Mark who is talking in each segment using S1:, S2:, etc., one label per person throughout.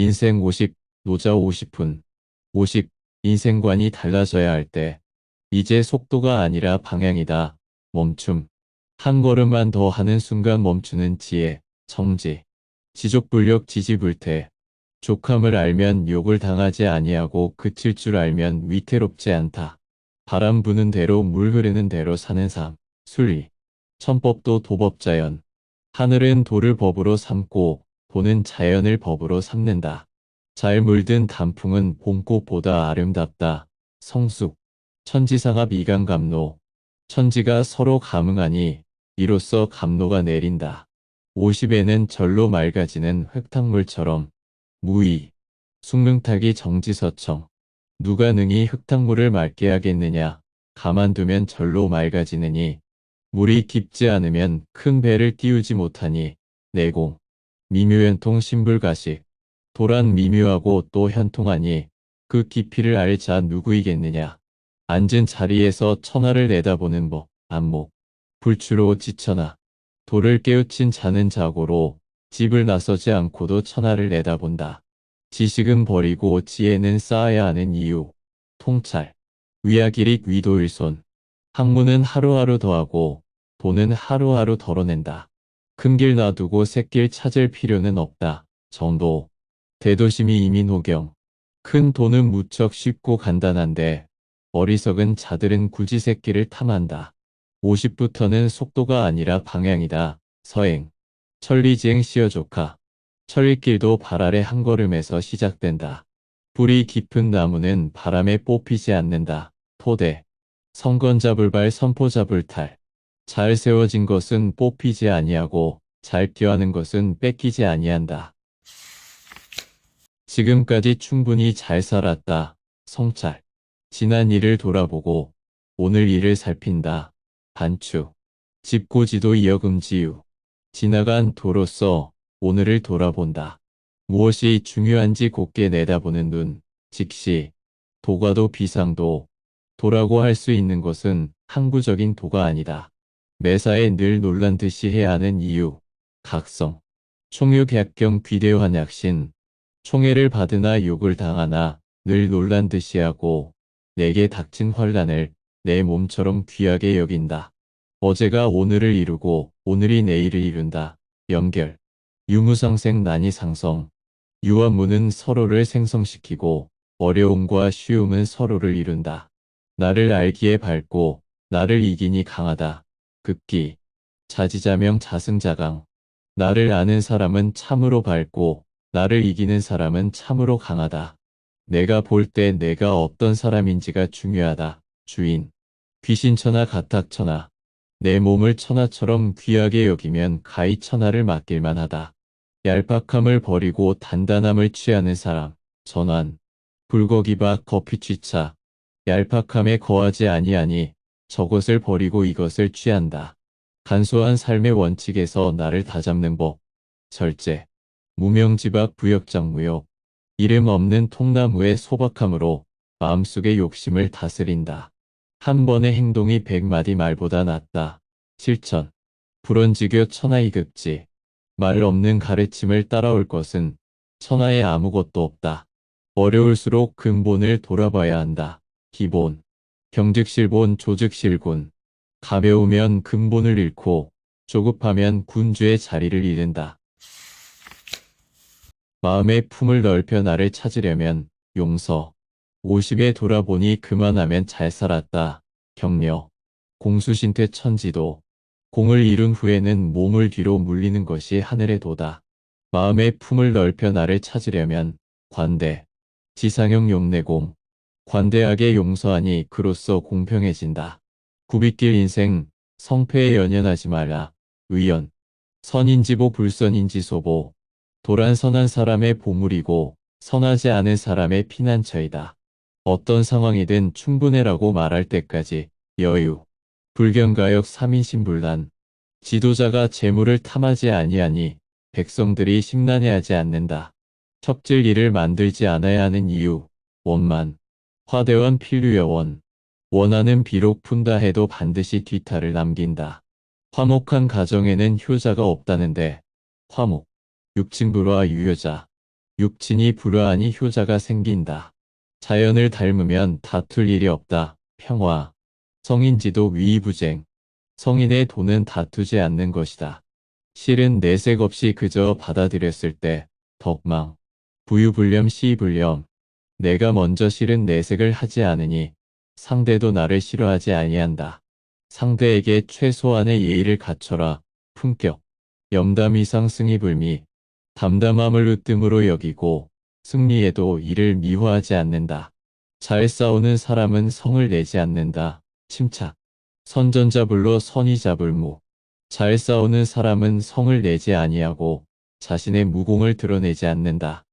S1: 인생 50, 노자 50분. 50. 인생관이 달라져야 할 때. 이제 속도가 아니라 방향이다. 멈춤. 한 걸음만 더 하는 순간 멈추는 지혜, 정지. 지족불력 지지불태. 족함을 알면 욕을 당하지 아니하고 그칠 줄 알면 위태롭지 않다. 바람 부는 대로 물 흐르는 대로 사는 삶. 순리. 천법도 도법자연. 하늘은 도를 법으로 삼고 도는 자연을 법으로 삼는다. 잘 물든 단풍은 봄꽃보다 아름답다. 성숙. 천지상합 이강감로. 천지가 서로 감응하니 이로써 감로가 내린다. 50에는 절로 맑아지는 흙탕물처럼. 무의. 숙명타기 정지서청. 누가 능히 흙탕물을 맑게 하겠느냐. 가만두면 절로 맑아지느니 물이 깊지 않으면 큰 배를 띄우지 못하니. 내공. 미묘현통 신불가식. 도란 미묘하고 또 현통하니 그 깊이를 알 자 누구이겠느냐. 앉은 자리에서 천하를 내다보는 법. 안목. 불추로 지천하. 도를 깨우친 자는 자고로 집을 나서지 않고도 천하를 내다본다. 지식은 버리고 지혜는 쌓아야 하는 이유. 통찰. 위아기릭 위도일손. 학문은 하루하루 더하고 도는 하루하루 덜어낸다. 큰 길 놔두고 새길 찾을 필요는 없다. 정도. 대도심이 이민호경. 큰 돈은 무척 쉽고 간단한데 어리석은 자들은 굳이 새길을 탐한다. 50부터는 속도가 아니라 방향이다. 서행. 천리지행 시어조카. 천리길도 발 아래 한 걸음에서 시작된다. 뿌리 깊은 나무는 바람에 뽑히지 않는다. 토대. 성건 잡을 발 선포 잡을 탈. 잘 세워진 것은 뽑히지 아니하고 잘 껴하는 것은 뺏기지 아니한다. 지금까지 충분히 잘 살았다. 성찰. 지난 일을 돌아보고 오늘 일을 살핀다. 반추. 집고지도 이어금지유. 지나간 도로서 오늘을 돌아본다. 무엇이 중요한지 곧게 내다보는 눈. 직시. 도가도 비상도. 도라고 할 수 있는 것은 항구적인 도가 아니다. 매사에 늘 놀란 듯이 해야 하는 이유. 각성. 총유객경 귀대환약신. 총애를 받으나 욕을 당하나 늘 놀란 듯이 하고 내게 닥친 환란을 내 몸처럼 귀하게 여긴다. 어제가 오늘을 이루고 오늘이 내일을 이룬다. 연결. 유무상생 난이상성. 유와 무는 서로를 생성시키고 어려움과 쉬움은 서로를 이룬다. 나를 알기에 밝고 나를 이기니 강하다. 극기. 자지자명 자승자강. 나를 아는 사람은 참으로 밝고 나를 이기는 사람은 참으로 강하다. 내가 볼 때 내가 어떤 사람인지가 중요하다. 주인. 귀신천하 가탁천하. 내 몸을 천하처럼 귀하게 여기면 가히 천하를 맡길만 하다. 얄팍함을 버리고 단단함을 취하는 사람. 전환. 불고기밥 커피취차. 얄팍함에 거하지 아니하니 저것을 버리고 이것을 취한다. 간소한 삶의 원칙에서 나를 다잡는 법. 절제. 무명지박 부역장무역. 이름 없는 통나무의 소박함으로 마음속의 욕심을 다스린다. 한 번의 행동이 100마디 말보다 낫다. 실천. 불언지교 천하이급지. 말 없는 가르침을 따라올 것은 천하에 아무것도 없다. 어려울수록 근본을 돌아봐야 한다. 기본. 경즉실본 조즉실군. 가벼우면 근본을 잃고 조급하면 군주의 자리를 잃는다. 마음의 품을 넓혀 나를 찾으려면 용서. 50에 돌아보니 그만하면 잘 살았다. 격려. 공수신퇴 천지도. 공을 이룬 후에는 몸을 뒤로 물리는 것이 하늘의 도다. 마음의 품을 넓혀 나를 찾으려면 관대. 지상형 용내공. 관대하게 용서하니 그로써 공평해진다. 굽이길 인생. 성패에 연연하지 마라. 의연. 선인지보 불선인지소보. 도란 선한 사람의 보물이고 선하지 않은 사람의 피난처이다. 어떤 상황이든 충분해라고 말할 때까지 여유. 불경가역 3인신불란. 지도자가 재물을 탐하지 아니하니 백성들이 심란해하지 않는다. 척질 일을 만들지 않아야 하는 이유. 원만. 화대원 필류여원. 원한은 비록 푼다 해도 반드시 뒤탈을 남긴다. 화목한 가정에는 효자가 없다는데 화목. 육친불화 유효자. 육친이 불화하니 효자가 생긴다. 자연을 닮으면 다툴 일이 없다. 평화. 성인지도 위이부쟁. 성인의 도는 다투지 않는 것이다. 실은 내색 없이 그저 받아들였을 때 덕망. 부유불념 시불념. 내가 먼저 실은 내색을 하지 않으니 상대도 나를 싫어하지 아니한다. 상대에게 최소한의 예의를 갖춰라. 품격. 염담 이상 승희불미. 담담함을 으뜸으로 여기고 승리에도 이를 미화하지 않는다. 잘 싸우는 사람은 성을 내지 않는다. 침착. 선전자불로 선의자불무. 잘 싸우는 사람은 성을 내지 아니하고 자신의 무공을 드러내지 않는다.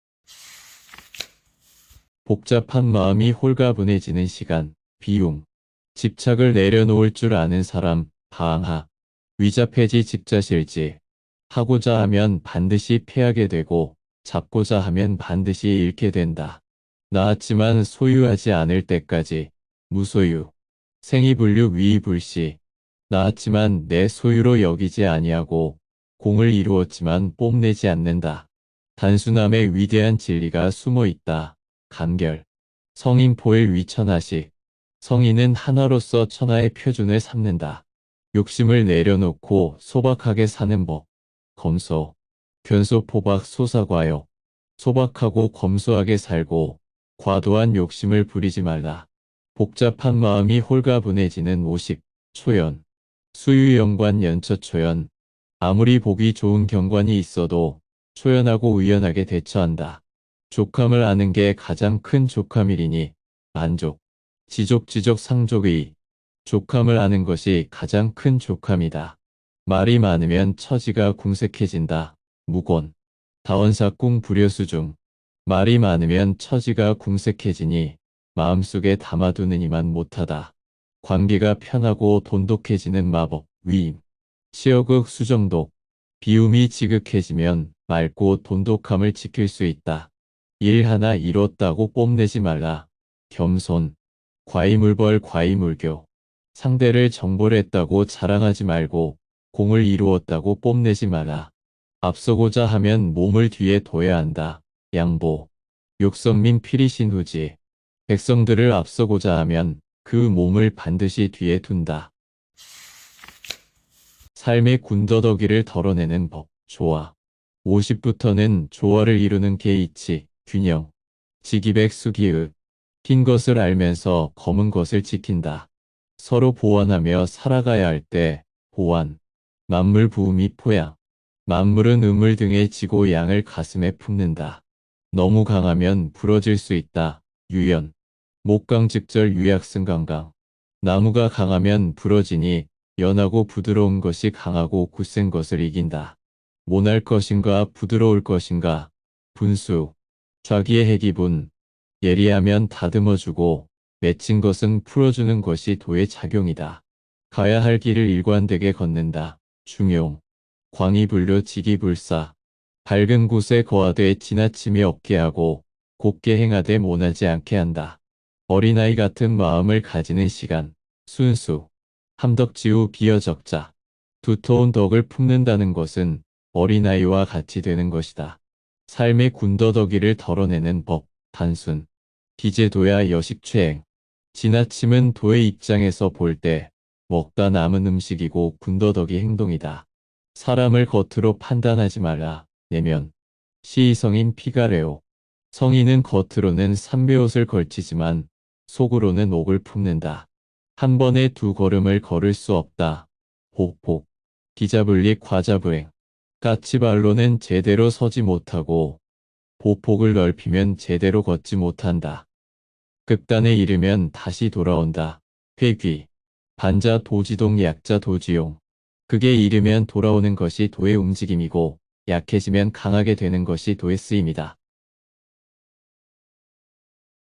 S1: 복잡한 마음이 홀가분해지는 시간. 비용. 집착을 내려놓을 줄 아는 사람. 방하. 위자폐지 직자실지. 하고자 하면 반드시 패하게 되고 잡고자 하면 반드시 잃게 된다. 나았지만 소유하지 않을 때까지. 무소유. 생이불류 위이불시. 나았지만 내 소유로 여기지 아니하고 공을 이루었지만 뽐내지 않는다. 단순함에 위대한 진리가 숨어 있다. 간결. 성인포일 위천하식. 성인은 하나로서 천하의 표준을 삼는다. 욕심을 내려놓고 소박하게 사는 법. 검소. 견소포박 소사과요. 소박하고 검소하게 살고 과도한 욕심을 부리지 말라. 복잡한 마음이 홀가분해지는 50. 초연. 수유연관 연처초연. 아무리 보기 좋은 경관이 있어도 초연하고 의연하게 대처한다. 족함을 아는 게 가장 큰 족함이리니 만족. 지족지족 상족의. 족함을 아는 것이 가장 큰 족함이다. 말이 많으면 처지가 궁색해진다. 무곤. 다원사궁 불효수중. 말이 많으면 처지가 궁색해지니 마음속에 담아두는 이만 못하다. 관계가 편하고 돈독해지는 마법. 위임. 시어극 수정독. 비움이 지극해지면 맑고 돈독함을 지킬 수 있다. 일 하나 이뤘다고 뽐내지 말라. 겸손. 과이물벌 과이물교. 상대를 정벌했다고 자랑하지 말고 공을 이루었다고 뽐내지 마라. 앞서고자 하면 몸을 뒤에 둬야 한다. 양보. 욕선민 피리신후지. 백성들을 앞서고자 하면 그 몸을 반드시 뒤에 둔다. 삶의 군더더기를 덜어내는 법. 조화. 50부터는 조화를 이루는 계이치, 균형. 지기백수기의. 흰 것을 알면서 검은 것을 지킨다. 서로 보완하며 살아가야 할 때 보완. 만물 부음이 포양. 만물은 음을 등에 지고 양을 가슴에 품는다. 너무 강하면 부러질 수 있다. 유연. 목강즉절 유약승강강. 나무가 강하면 부러지니 연하고 부드러운 것이 강하고 굳센 것을 이긴다. 모날 것인가 부드러울 것인가. 분수. 좌기의 해기분. 예리하면 다듬어주고 맺힌 것은 풀어주는 것이 도의 작용이다. 가야 할 길을 일관되게 걷는다. 중용. 광이불료 지기불사. 밝은 곳에 거하되 지나침이 없게 하고 곱게 행하되 모나지 않게 한다. 어린아이 같은 마음을 가지는 시간. 순수. 함덕지우 비어적자. 두터운 덕을 품는다는 것은 어린아이와 같이 되는 것이다. 삶의 군더더기를 덜어내는 법. 단순. 기제도야 여식추행. 지나침은 도의 입장에서 볼 때 먹다 남은 음식이고 군더더기 행동이다. 사람을 겉으로 판단하지 말라. 내면. 시성인 피가레오. 성인은 겉으로는 삼배옷을 걸치지만 속으로는 옥을 품는다. 한 번에 두 걸음을 걸을 수 없다. 복복. 기자불릭 과자불행. 까치발로는 제대로 서지 못하고 보폭을 넓히면 제대로 걷지 못한다. 극단에 이르면 다시 돌아온다. 회귀. 반자 도지동 약자 도지용. 극에 이르면 돌아오는 것이 도의 움직임이고 약해지면 강하게 되는 것이 도의 쓰임이다.